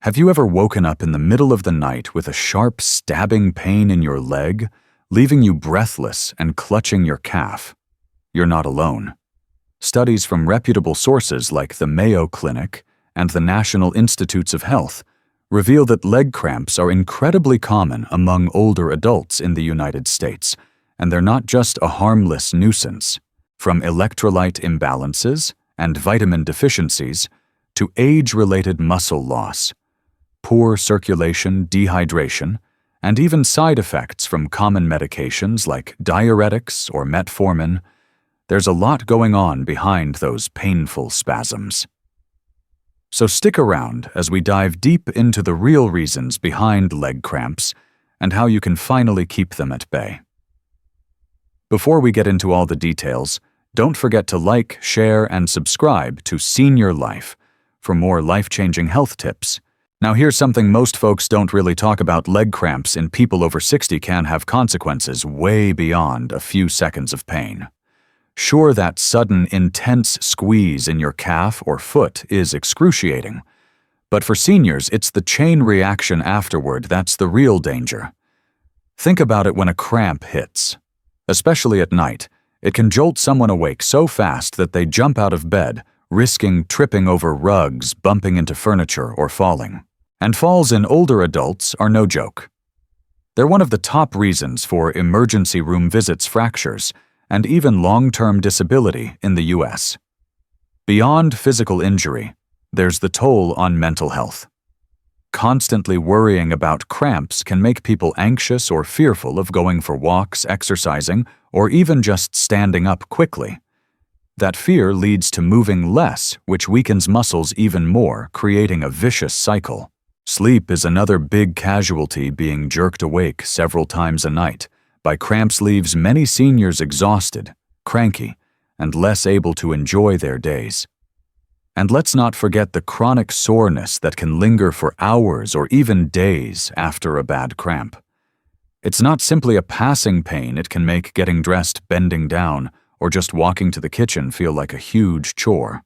Have you ever woken up in the middle of the night with a sharp, stabbing pain in your leg, leaving you breathless and clutching your calf? You're not alone. Studies from reputable sources like the Mayo Clinic and the National Institutes of Health reveal that leg cramps are incredibly common among older adults in the United States, and they're not just a harmless nuisance. From electrolyte imbalances and vitamin deficiencies to age-related muscle loss, poor circulation, dehydration, and even side effects from common medications like diuretics or metformin, there's a lot going on behind those painful spasms. So stick around as we dive deep into the real reasons behind leg cramps and how you can finally keep them at bay. Before we get into all the details, don't forget to like, share, and subscribe to Senior Life for more life-changing health tips. Now here's something most folks don't really talk about. Leg cramps in people over 60 can have consequences way beyond a few seconds of pain. Sure, that sudden, intense squeeze in your calf or foot is excruciating, but for seniors, it's the chain reaction afterward that's the real danger. Think about it when a cramp hits. Especially at night, it can jolt someone awake so fast that they jump out of bed, risking tripping over rugs, bumping into furniture, or falling. And falls in older adults are no joke. They're one of the top reasons for emergency room visits, fractures, and even long-term disability in the U.S. Beyond physical injury, there's the toll on mental health. Constantly worrying about cramps can make people anxious or fearful of going for walks, exercising, or even just standing up quickly. That fear leads to moving less, which weakens muscles even more, creating a vicious cycle. Sleep is another big casualty. Being jerked awake several times a night by cramps leaves many seniors exhausted, cranky, and less able to enjoy their days. And let's not forget the chronic soreness that can linger for hours or even days after a bad cramp. It's not simply a passing pain. It can make getting dressed, bending down, or just walking to the kitchen feel like a huge chore.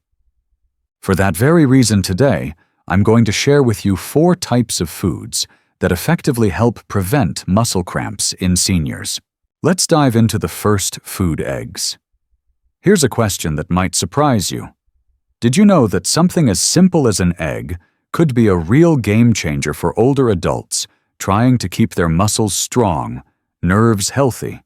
For that very reason today, I'm going to share with you 4 types of foods that effectively help prevent muscle cramps in seniors. Let's dive into the first food: eggs. Here's a question that might surprise you. Did you know that something as simple as an egg could be a real game changer for older adults trying to keep their muscles strong, nerves healthy,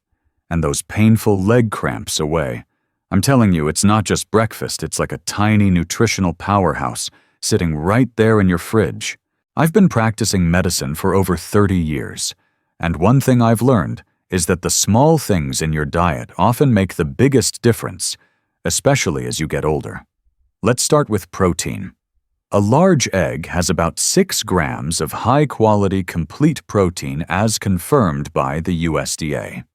and those painful leg cramps away? I'm telling you, it's not just breakfast. It's like a tiny nutritional powerhouse sitting right there in your fridge. I've been practicing medicine for over 30 years, and one thing I've learned is that the small things in your diet often make the biggest difference, especially as you get older. Let's start with protein. A large egg has about 6 grams of high-quality complete protein as confirmed by the USDA.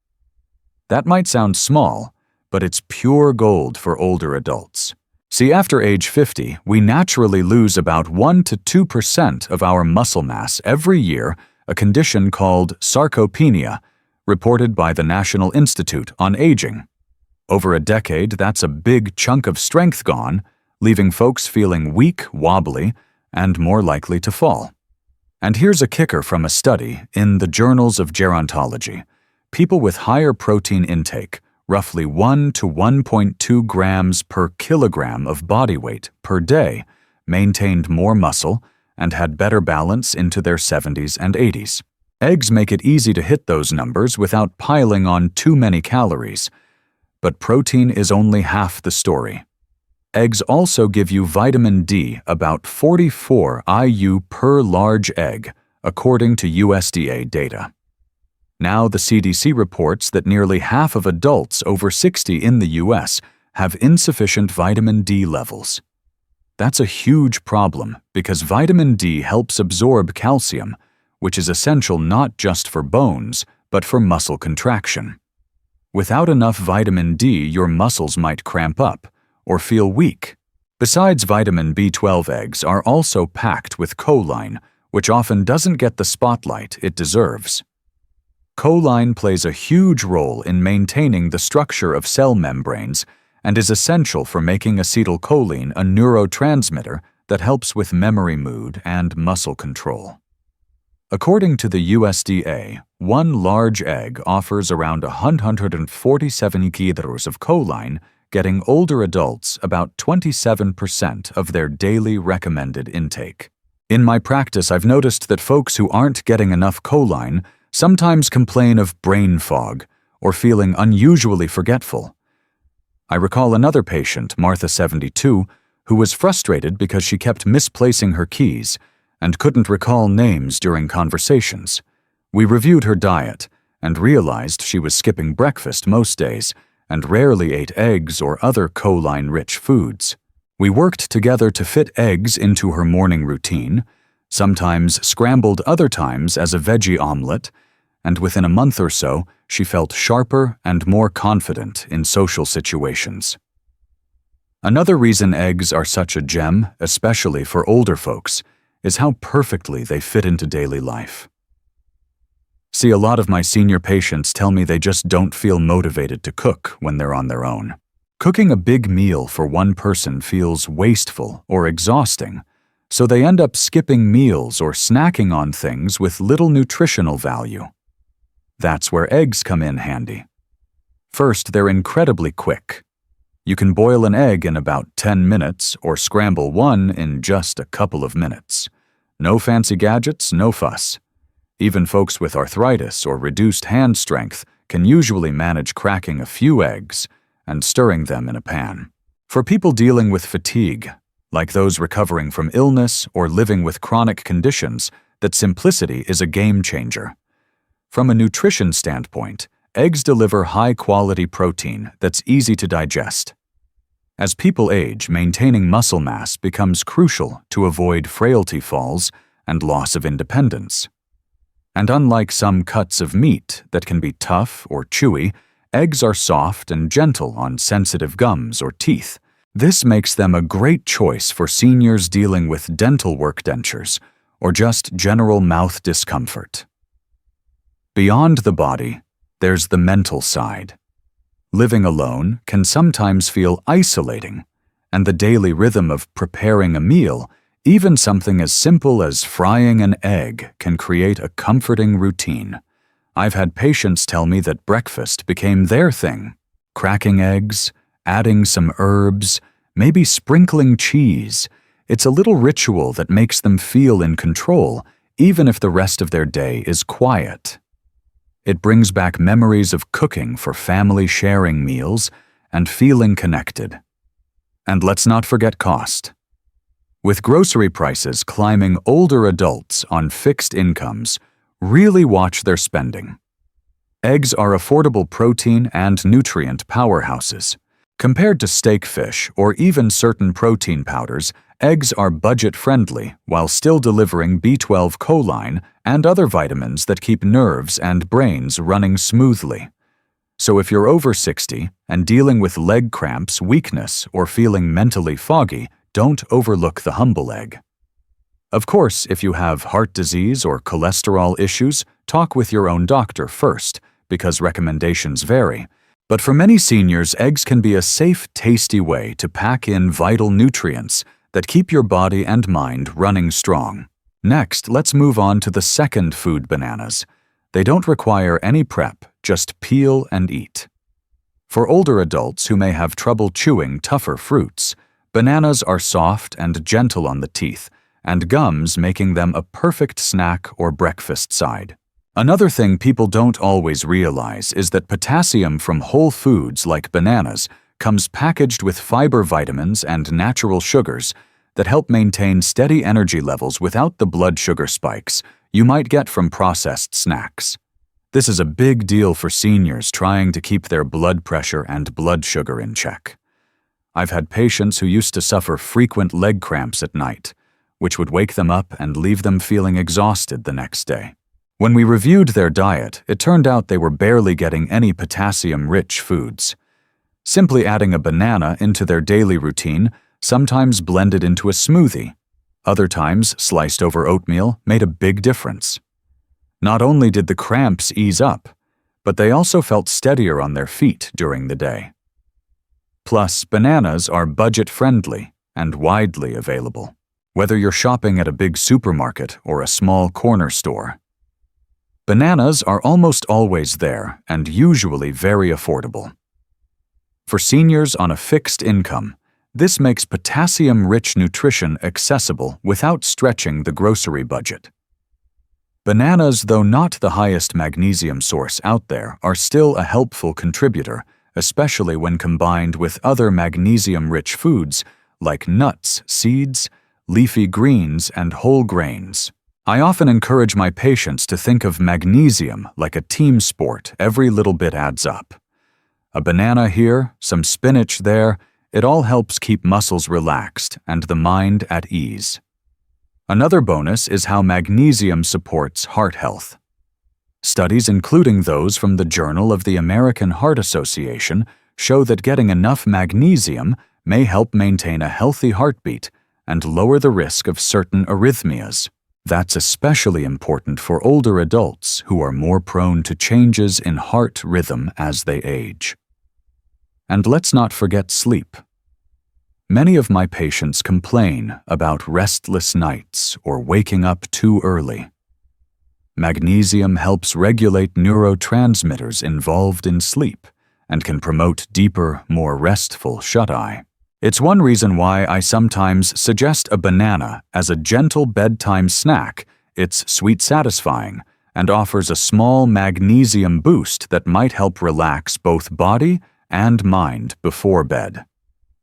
That might sound small, but it's pure gold for older adults. See, after age 50, we naturally lose about 1 to 2% of our muscle mass every year, a condition called sarcopenia, reported by the National Institute on Aging. Over a decade, that's a big chunk of strength gone, leaving folks feeling weak, wobbly, and more likely to fall. And here's a kicker from a study in the Journals of Gerontology. People with higher protein intake, roughly 1 to 1.2 grams per kilogram of body weight per day, maintained more muscle and had better balance into their 70s and 80s. Eggs make it easy to hit those numbers without piling on too many calories. But protein is only half the story. Eggs also give you vitamin D, about 44 IU per large egg, according to USDA data. Now the CDC reports that nearly half of adults over 60 in the U.S. have insufficient vitamin D levels. That's a huge problem because vitamin D helps absorb calcium, which is essential not just for bones, but for muscle contraction. Without enough vitamin D, your muscles might cramp up or feel weak. Besides vitamin B12, eggs are also packed with choline, which often doesn't get the spotlight it deserves. Choline plays a huge role in maintaining the structure of cell membranes and is essential for making acetylcholine, a neurotransmitter that helps with memory, mood, and muscle control. According to the USDA, one large egg offers around 147 kilograms of choline, getting older adults about 27% of their daily recommended intake. In my practice, I've noticed that folks who aren't getting enough choline sometimes complain of brain fog or feeling unusually forgetful. I recall another patient, Martha 72, who was frustrated because she kept misplacing her keys and couldn't recall names during conversations. We reviewed her diet and realized she was skipping breakfast most days and rarely ate eggs or other choline-rich foods. We worked together to fit eggs into her morning routine, sometimes scrambled, other times as a veggie omelet, and within a month or so, she felt sharper and more confident in social situations. Another reason eggs are such a gem, especially for older folks, is how perfectly they fit into daily life. See, a lot of my senior patients tell me they just don't feel motivated to cook when they're on their own. Cooking a big meal for one person feels wasteful or exhausting, so they end up skipping meals or snacking on things with little nutritional value. That's where eggs come in handy. First, they're incredibly quick. You can boil an egg in about 10 minutes or scramble one in just a couple of minutes. No fancy gadgets, no fuss. Even folks with arthritis or reduced hand strength can usually manage cracking a few eggs and stirring them in a pan. For people dealing with fatigue, like those recovering from illness or living with chronic conditions, that simplicity is a game changer. From a nutrition standpoint, eggs deliver high-quality protein that's easy to digest. As people age, maintaining muscle mass becomes crucial to avoid frailty falls and loss of independence. And unlike some cuts of meat that can be tough or chewy, eggs are soft and gentle on sensitive gums or teeth. This makes them a great choice for seniors dealing with dental work dentures or just general mouth discomfort. Beyond the body, there's the mental side. Living alone can sometimes feel isolating, and the daily rhythm of preparing a meal, even something as simple as frying an egg, can create a comforting routine. I've had patients tell me that breakfast became their thing. Cracking eggs, adding some herbs, maybe sprinkling cheese. It's a little ritual that makes them feel in control, even if the rest of their day is quiet. It brings back memories of cooking for family sharing meals and feeling connected. And let's not forget cost. With grocery prices climbing, older adults on fixed incomes really watch their spending. Eggs are affordable protein and nutrient powerhouses. Compared to steak fish or even certain protein powders, eggs are budget-friendly while still delivering B12 choline and other vitamins that keep nerves and brains running smoothly. So if you're over 60 and dealing with leg cramps, weakness, or feeling mentally foggy, don't overlook the humble egg. Of course, if you have heart disease or cholesterol issues, talk with your own doctor first, because recommendations vary. But for many seniors, eggs can be a safe, tasty way to pack in vital nutrients that keep your body and mind running strong. Next, let's move on to the second food, bananas. They don't require any prep, just peel and eat. For older adults who may have trouble chewing tougher fruits, bananas are soft and gentle on the teeth, and gums making them a perfect snack or breakfast side. Another thing people don't always realize is that potassium from whole foods like bananas comes packaged with fiber vitamins and natural sugars that help maintain steady energy levels without the blood sugar spikes you might get from processed snacks. This is a big deal for seniors trying to keep their blood pressure and blood sugar in check. I've had patients who used to suffer frequent leg cramps at night, which would wake them up and leave them feeling exhausted the next day. When we reviewed their diet, it turned out they were barely getting any potassium-rich foods. Simply adding a banana into their daily routine, sometimes blended into a smoothie, other times sliced over oatmeal, made a big difference. Not only did the cramps ease up, but they also felt steadier on their feet during the day. Plus, bananas are budget-friendly and widely available. whether you're shopping at a big supermarket or a small corner store. Bananas are almost always there and usually very affordable. For seniors on a fixed income, this makes potassium-rich nutrition accessible without stretching the grocery budget. Bananas, though not the highest magnesium source out there, are still a helpful contributor, especially when combined with other magnesium-rich foods like nuts, seeds, leafy greens, and whole grains. I often encourage my patients to think of magnesium like a team sport. Every little bit adds up. A banana here, some spinach there, it all helps keep muscles relaxed and the mind at ease. Another bonus is how magnesium supports heart health. Studies, including those from the Journal of the American Heart Association, show that getting enough magnesium may help maintain a healthy heartbeat and lower the risk of certain arrhythmias. That's especially important for older adults who are more prone to changes in heart rhythm as they age. And let's not forget sleep. Many of my patients complain about restless nights or waking up too early. Magnesium helps regulate neurotransmitters involved in sleep and can promote deeper, more restful shut-eye. It's one reason why I sometimes suggest a banana as a gentle bedtime snack. It's sweet satisfying and offers a small magnesium boost that might help relax both body and mind before bed.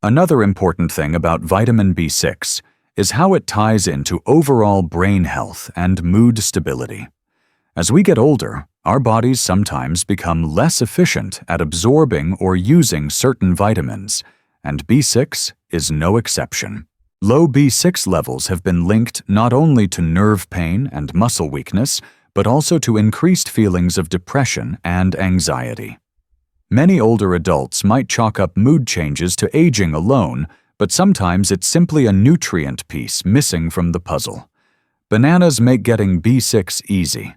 Another important thing about vitamin B6 is how it ties into overall brain health and mood stability. As we get older, our bodies sometimes become less efficient at absorbing or using certain vitamins, and B6 is no exception. Low B6 levels have been linked not only to nerve pain and muscle weakness, but also to increased feelings of depression and anxiety. Many older adults might chalk up mood changes to aging alone, but sometimes it's simply a nutrient piece missing from the puzzle. Bananas make getting B6 easy.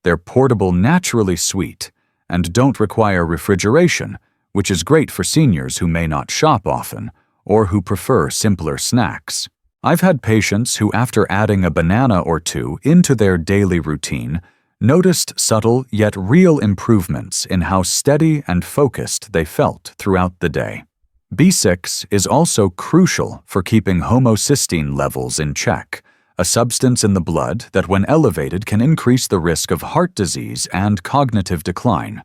They're portable, naturally sweet, and don't require refrigeration, which is great for seniors who may not shop often or who prefer simpler snacks. I've had patients who, after adding a banana or two into their daily routine, noticed subtle yet real improvements in how steady and focused they felt throughout the day. B6 is also crucial for keeping homocysteine levels in check, a substance in the blood that, when elevated, can increase the risk of heart disease and cognitive decline.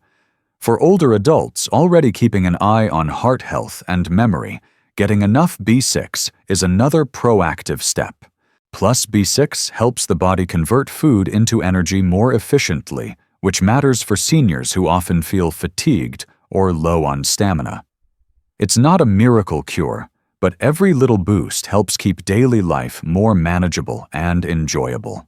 For older adults already keeping an eye on heart health and memory, getting enough B6 is another proactive step. Plus, B6 helps the body convert food into energy more efficiently, which matters for seniors who often feel fatigued or low on stamina. It's not a miracle cure, but every little boost helps keep daily life more manageable and enjoyable.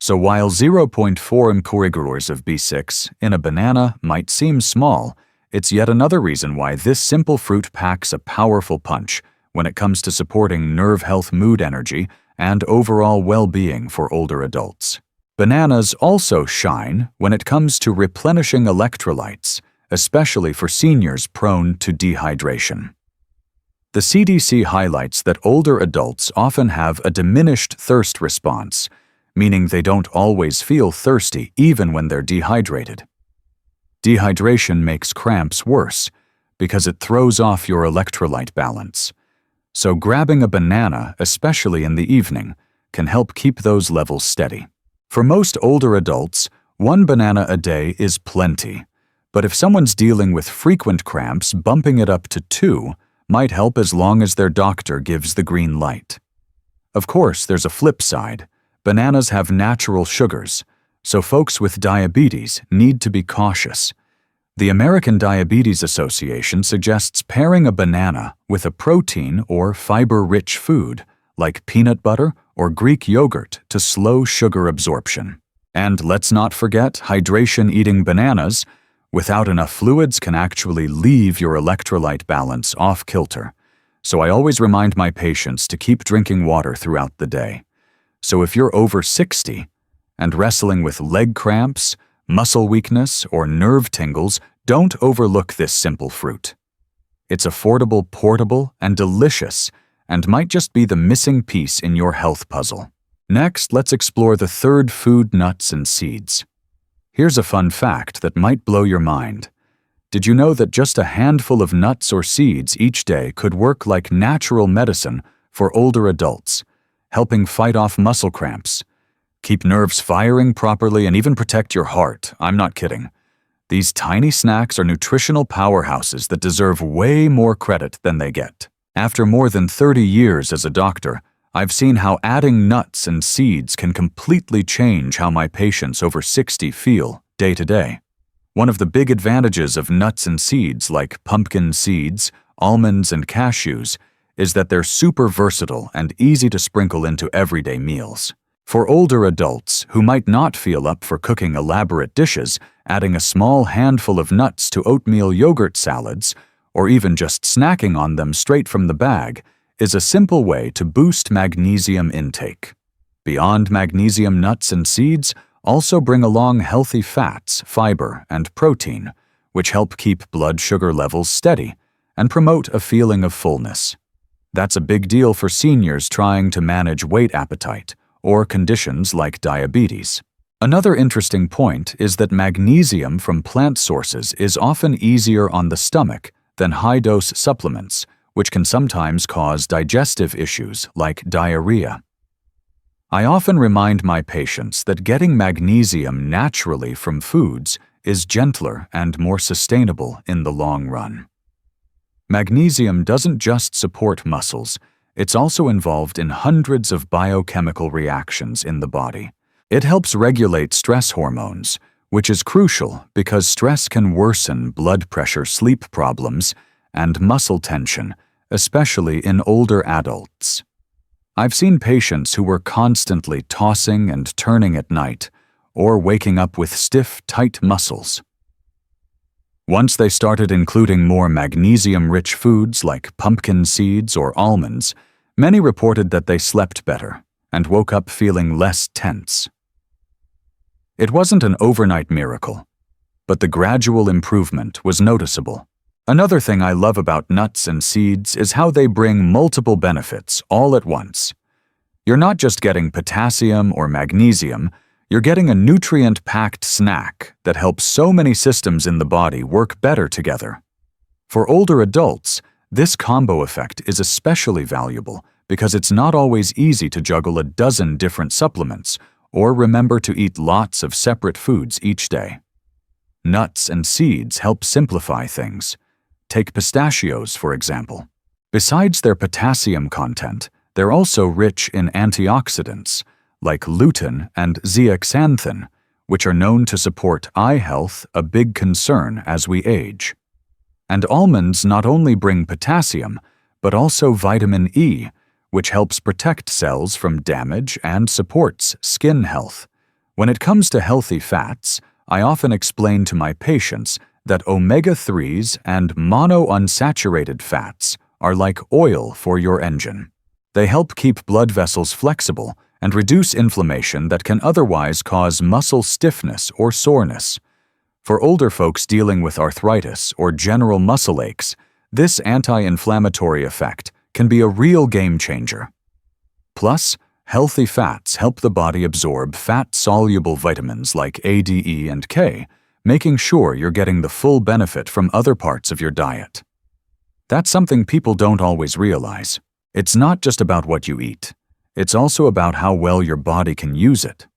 So while 0.4 mcg of B6 in a banana might seem small, it's yet another reason why this simple fruit packs a powerful punch when it comes to supporting nerve health, mood energy, and overall well-being for older adults. Bananas also shine when it comes to replenishing electrolytes, especially for seniors prone to dehydration. The CDC highlights that older adults often have a diminished thirst response, meaning they don't always feel thirsty even when they're dehydrated. Dehydration makes cramps worse because it throws off your electrolyte balance. So grabbing a banana, especially in the evening, can help keep those levels steady. For most older adults, 1 banana a day is plenty. But if someone's dealing with frequent cramps, bumping it up to 2 might help as long as their doctor gives the green light. Of course, there's a flip side. Bananas have natural sugars, so folks with diabetes need to be cautious. The American Diabetes Association suggests pairing a banana with a protein or fiber-rich food, like peanut butter or Greek yogurt, to slow sugar absorption. And let's not forget hydration. Eating bananas without enough fluids can actually leave your electrolyte balance off-kilter. So I always remind my patients to keep drinking water throughout the day. So if you're over 60 and wrestling with leg cramps, muscle weakness, or nerve tingles, don't overlook this simple fruit. It's affordable, portable, and delicious, and might just be the missing piece in your health puzzle. Next, let's explore the third food: nuts and seeds. Here's a fun fact that might blow your mind. Did you know that just a handful of nuts or seeds each day could work like natural medicine for older adults, helping fight off muscle cramps, keep nerves firing properly, and even protect your heart? I'm not kidding. These tiny snacks are nutritional powerhouses that deserve way more credit than they get. After more than 30 years as a doctor, I've seen how adding nuts and seeds can completely change how my patients over 60 feel day to day. One of the big advantages of nuts and seeds like pumpkin seeds, almonds, and cashews is that they're super versatile and easy to sprinkle into everyday meals. For older adults who might not feel up for cooking elaborate dishes, adding a small handful of nuts to oatmeal yogurt salads, or even just snacking on them straight from the bag, is a simple way to boost magnesium intake. Beyond magnesium, nuts and seeds also bring along healthy fats, fiber, and protein, which help keep blood sugar levels steady and promote a feeling of fullness. That's a big deal for seniors trying to manage weight appetite or conditions like diabetes. Another interesting point is that magnesium from plant sources is often easier on the stomach than high-dose supplements, which can sometimes cause digestive issues like diarrhea. I often remind my patients that getting magnesium naturally from foods is gentler and more sustainable in the long run. Magnesium doesn't just support muscles, it's also involved in hundreds of biochemical reactions in the body. It helps regulate stress hormones, which is crucial because stress can worsen blood pressure, sleep problems, and muscle tension, especially in older adults. I've seen patients who were constantly tossing and turning at night, or waking up with stiff, tight muscles. Once they started including more magnesium-rich foods like pumpkin seeds or almonds, many reported that they slept better and woke up feeling less tense. It wasn't an overnight miracle, but the gradual improvement was noticeable. Another thing I love about nuts and seeds is how they bring multiple benefits all at once. You're not just getting potassium or magnesium, you're getting a nutrient-packed snack that helps so many systems in the body work better together. For older adults, this combo effect is especially valuable because it's not always easy to juggle a dozen different supplements or remember to eat lots of separate foods each day. Nuts and seeds help simplify things. Take pistachios, for example. Besides their potassium content, they're also rich in antioxidants, like lutein and zeaxanthin, which are known to support eye health, a big concern as we age. And almonds not only bring potassium, but also vitamin E, which helps protect cells from damage and supports skin health. When it comes to healthy fats, I often explain to my patients that omega-3s and monounsaturated fats are like oil for your engine. They help keep blood vessels flexible and reduce inflammation that can otherwise cause muscle stiffness or soreness. For older folks dealing with arthritis or general muscle aches, this anti-inflammatory effect can be a real game changer. Plus, healthy fats help the body absorb fat-soluble vitamins like A, D, E, and K, making sure you're getting the full benefit from other parts of your diet. That's something people don't always realize. It's not just about what you eat. It's also about how well your body can use it.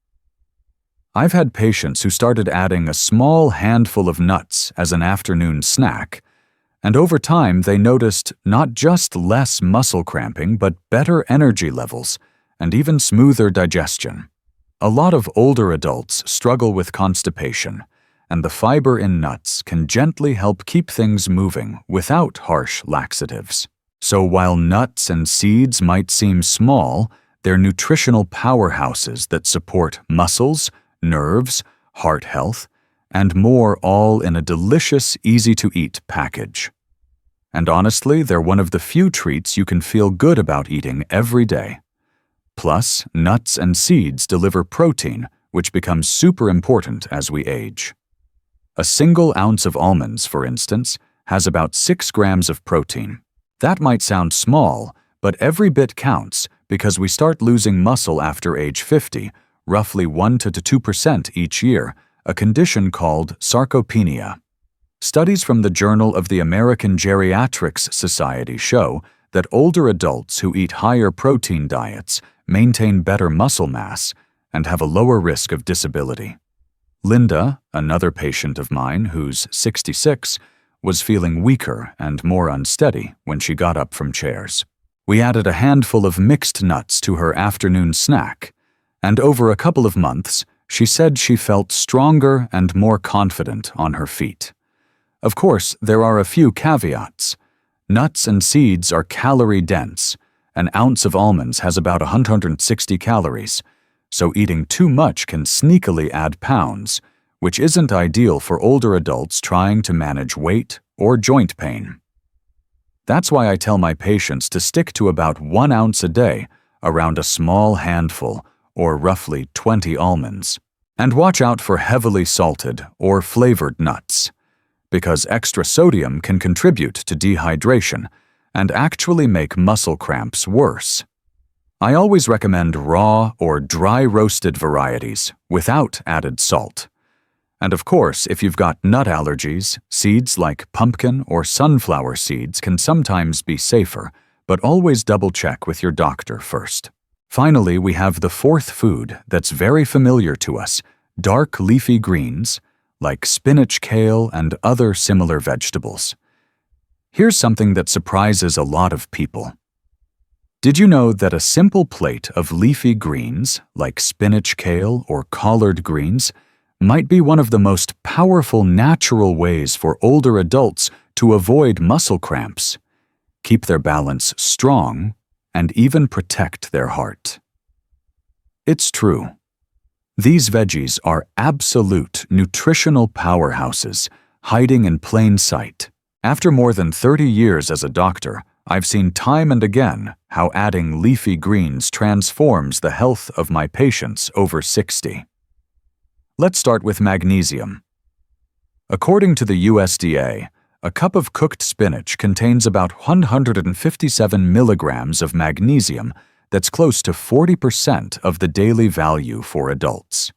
I've had patients who started adding a small handful of nuts as an afternoon snack, and over time they noticed not just less muscle cramping, but better energy levels and even smoother digestion. A lot of older adults struggle with constipation, and the fiber in nuts can gently help keep things moving without harsh laxatives. So while nuts and seeds might seem small, they're nutritional powerhouses that support muscles, nerves, heart health, and more, all in a delicious, easy-to-eat package. And honestly, they're one of the few treats you can feel good about eating every day. Plus, nuts and seeds deliver protein, which becomes super important as we age. A single ounce of almonds, for instance, has about 6 grams of protein. That might sound small, But every bit counts because we start losing muscle after age 50, roughly 1 to 2% each year, a condition called sarcopenia. Studies from the Journal of the American Geriatrics Society show that older adults who eat higher protein diets maintain better muscle mass and have a lower risk of disability. Linda, another patient of mine who's 66, was feeling weaker and more unsteady when she got up from chairs. We added a handful of mixed nuts to her afternoon snack, and over a couple of months, she said she felt stronger and more confident on her feet. Of course, there are a few caveats. Nuts and seeds are calorie-dense. An ounce of almonds has about 160 calories, so eating too much can sneakily add pounds, which isn't ideal for older adults trying to manage weight or joint pain. That's why I tell my patients to stick to about 1 ounce a day, around a small handful, or roughly 20 almonds. And watch out for heavily salted or flavored nuts, because extra sodium can contribute to dehydration and actually make muscle cramps worse. I always recommend raw or dry roasted varieties without added salt. And of course, if you've got nut allergies, seeds like pumpkin or sunflower seeds can sometimes be safer, but always double-check with your doctor first. Finally, we have the fourth food that's very familiar to us, dark leafy greens, like spinach, kale, and other similar vegetables. Here's something that surprises a lot of people. Did you know that a simple plate of leafy greens, like spinach, kale, or collard greens, might be one of the most powerful natural ways for older adults to avoid muscle cramps, keep their balance strong, and even protect their heart? It's true. These veggies are absolute nutritional powerhouses, hiding in plain sight. After more than 30 years as a doctor, I've seen time and again how adding leafy greens transforms the health of my patients over 60. Let's start with magnesium. According to the USDA, a cup of cooked spinach contains about 157 milligrams of magnesium. That's close to 40% of the daily value for adults.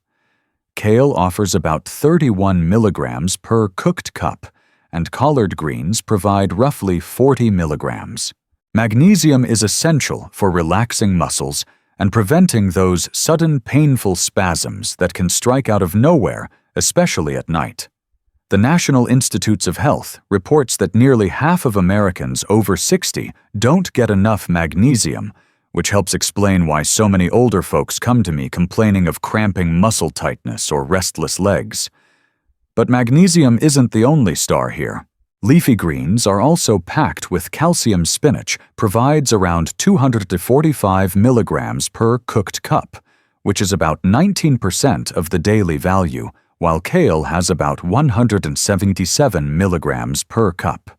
Kale offers about 31 milligrams per cooked cup, and collard greens provide roughly 40 milligrams. Magnesium is essential for relaxing muscles and preventing those sudden painful spasms that can strike out of nowhere, especially at night. The National Institutes of Health reports that nearly half of Americans over 60 don't get enough magnesium, which helps explain why so many older folks come to me complaining of cramping muscle tightness or restless legs. But magnesium isn't the only star here. Leafy greens are also packed with calcium. Spinach provides around 245 milligrams per cooked cup, which is about 19% of the daily value, while kale has about 177 milligrams per cup.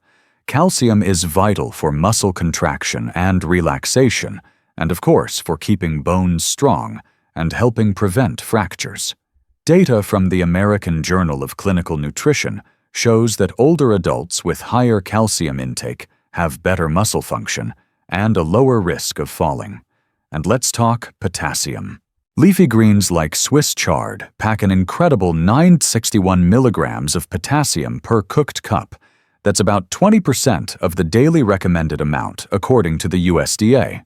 Calcium is vital for muscle contraction and relaxation, and of course for keeping bones strong and helping prevent fractures. Data from the American Journal of Clinical Nutrition shows that older adults with higher calcium intake have better muscle function and a lower risk of falling. And let's talk potassium. Leafy greens like Swiss chard pack an incredible 961 milligrams of potassium per cooked cup. That's about 20% of the daily recommended amount, according to the USDA.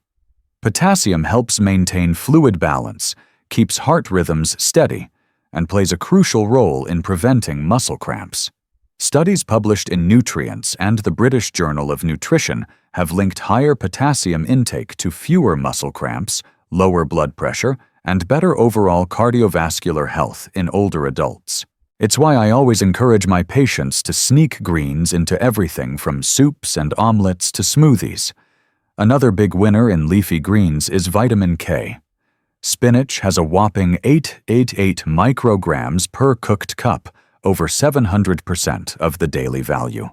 Potassium helps maintain fluid balance, keeps heart rhythms steady, and plays a crucial role in preventing muscle cramps. Studies published in Nutrients and the British Journal of Nutrition have linked higher potassium intake to fewer muscle cramps, lower blood pressure, and better overall cardiovascular health in older adults. It's why I always encourage my patients to sneak greens into everything from soups and omelets to smoothies. Another big winner in leafy greens is vitamin K. Spinach has a whopping 888 micrograms per cooked cup, over 700% of the daily value.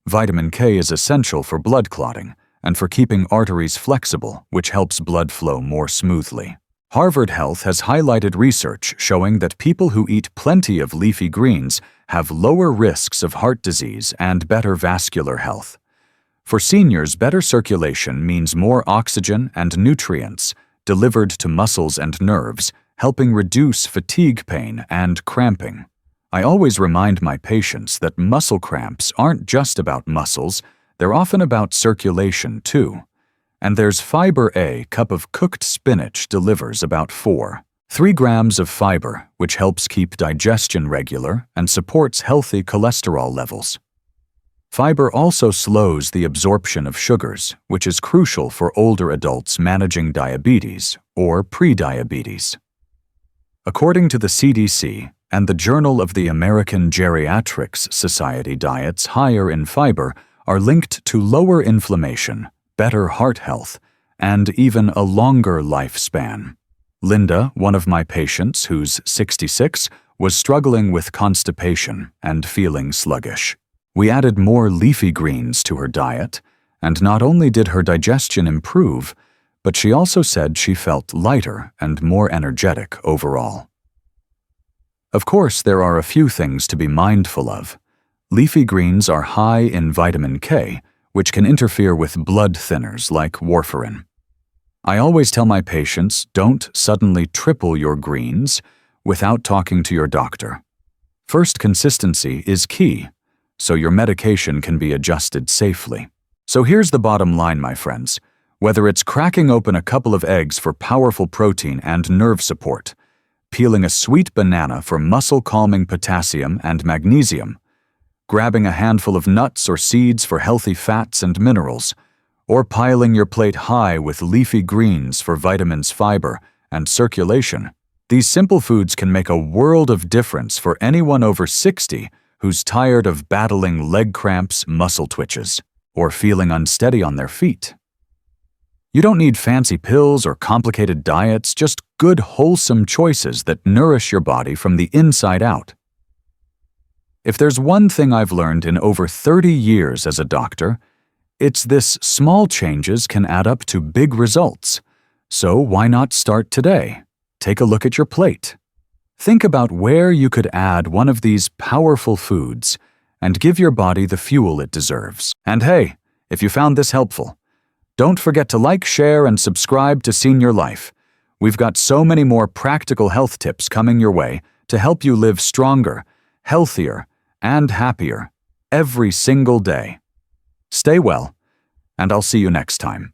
Vitamin K is essential for blood clotting and for keeping arteries flexible, which helps blood flow more smoothly. Harvard Health has highlighted research showing that people who eat plenty of leafy greens have lower risks of heart disease and better vascular health. For seniors, better circulation means more oxygen and nutrients delivered to muscles and nerves, helping reduce fatigue pain and cramping. I always remind my patients that muscle cramps aren't just about muscles, they're often about circulation too. And there's fiber. A cup of cooked spinach delivers about 3 grams of fiber, which helps keep digestion regular and supports healthy cholesterol levels. Fiber also slows the absorption of sugars, which is crucial for older adults managing diabetes or prediabetes. According to the CDC and the Journal of the American Geriatrics Society, diets higher in fiber are linked to lower inflammation, better heart health, and even a longer lifespan. Linda, one of my patients who's 66, was struggling with constipation and feeling sluggish. We added more leafy greens to her diet, and not only did her digestion improve, but she also said she felt lighter and more energetic overall. Of course, there are a few things to be mindful of. Leafy greens are high in vitamin K, which can interfere with blood thinners like warfarin. I always tell my patients, don't suddenly triple your greens without talking to your doctor. First, consistency is key, so your medication can be adjusted safely. So here's the bottom line, my friends. Whether it's cracking open a couple of eggs for powerful protein and nerve support, peeling a sweet banana for muscle-calming potassium and magnesium, grabbing a handful of nuts or seeds for healthy fats and minerals, or piling your plate high with leafy greens for vitamins, fiber, and circulation, these simple foods can make a world of difference for anyone over 60 who's tired of battling leg cramps, muscle twitches, or feeling unsteady on their feet. You don't need fancy pills or complicated diets, just good, wholesome choices that nourish your body from the inside out. If there's one thing I've learned in over 30 years as a doctor, it's this: small changes can add up to big results. So why not start today? Take a look at your plate. Think about where you could add one of these powerful foods and give your body the fuel it deserves. And hey, if you found this helpful, don't forget to like, share, and subscribe to Senior Life. We've got so many more practical health tips coming your way to help you live stronger, healthier, and happier every single day. Stay well, and I'll see you next time.